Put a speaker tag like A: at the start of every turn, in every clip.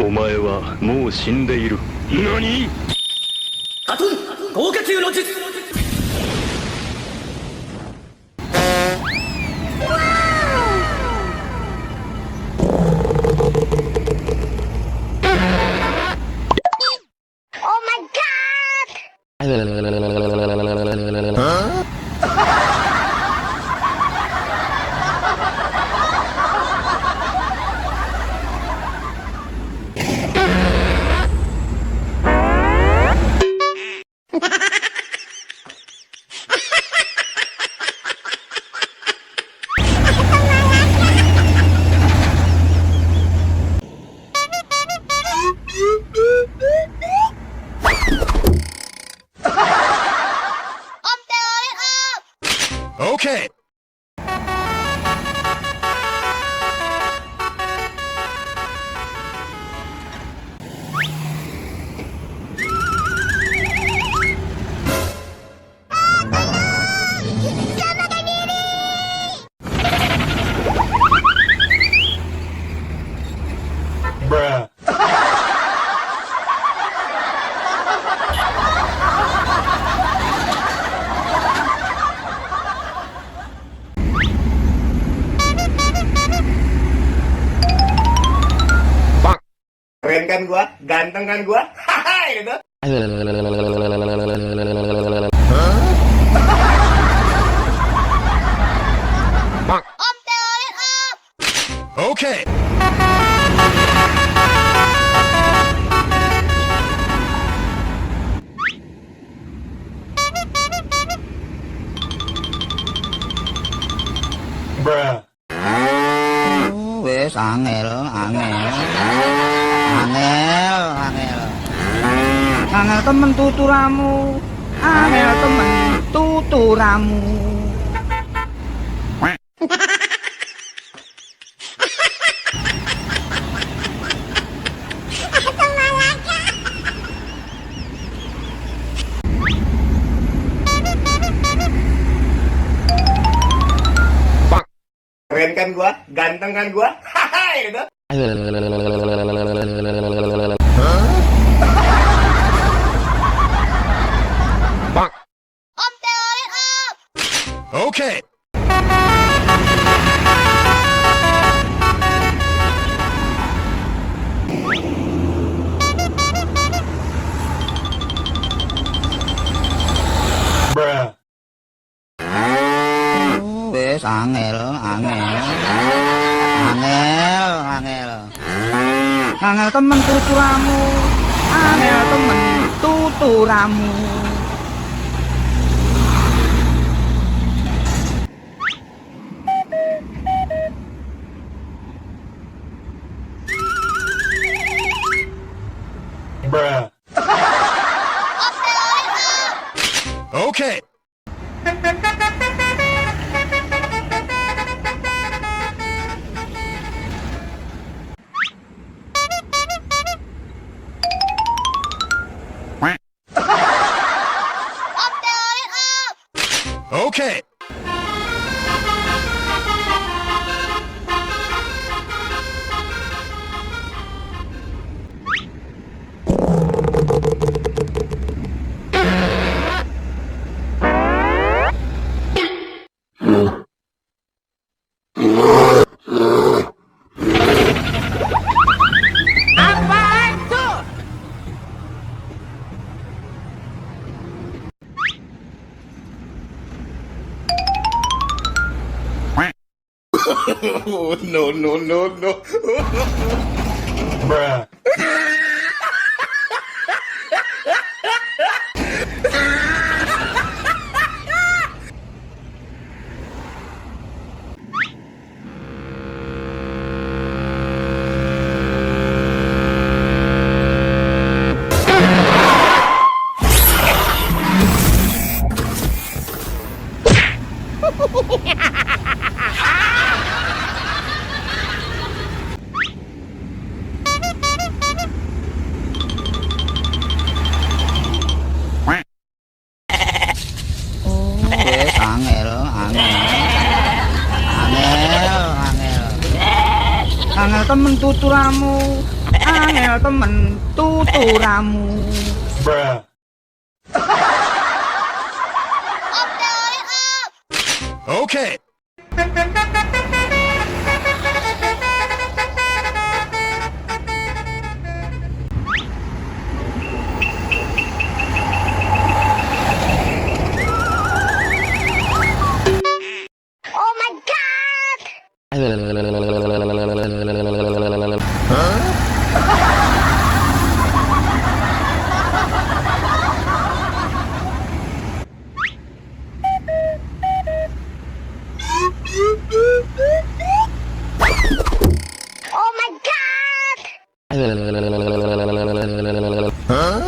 A: お前はもう死んでいる。何？
B: カトゥン豪華級の術。
C: Okay.
D: Bruh.
E: Keren kan gua? Ganteng kan gua? Haha gitu.
C: Om Telolet up. Okay.
D: Bruh.
F: Wes angel. Angel temen tuturamu. Angel temen tuturamu.
E: Keren kan gua? Ganteng kan gua? Haha gitu.
C: Om Telolet up. Okay.
D: Bruh.
F: Wes angel. Angel temen tuturamu. Angel temen tuturamu.
D: Bruh.
C: Om Telolet up. Okay.
E: No, no, no, no.
D: Bruh.
F: Wes angel, angel. Angel, angel. Angel temen tuturamu. Angel temen tuturamu.
D: Bruh.
C: Om Telolet Om. Okay.
G: Oh my god! Oh my god!
C: Om Telolet Om.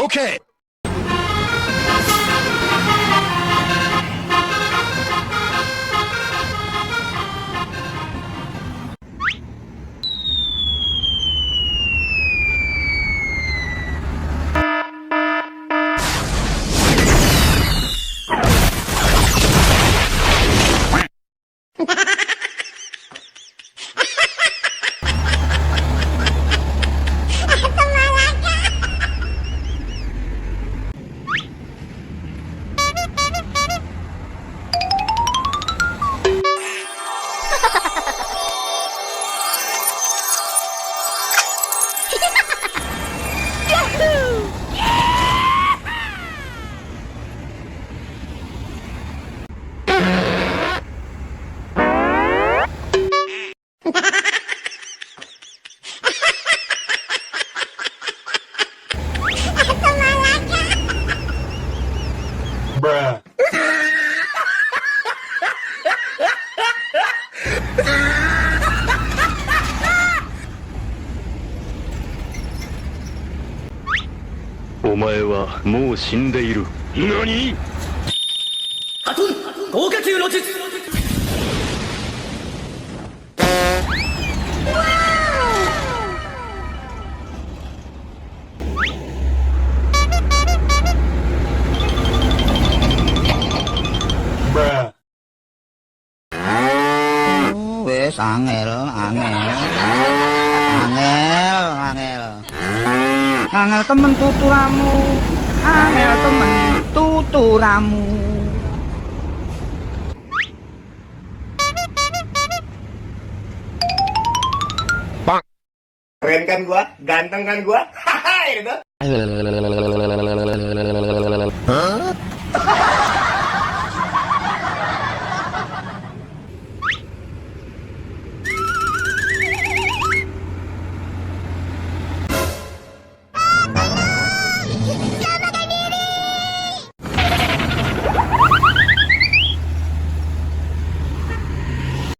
C: Okay.
D: Bruh.
A: お前はもう死んでいる。何？
B: ハトン豪華球の術。
D: Bruh.
F: Wes angel, angel. Angel, angel. Angel temen tuturamu. Angel temen tuturamu.
E: Keren kan gua? Ganteng kan gua? Hahaha, gitu.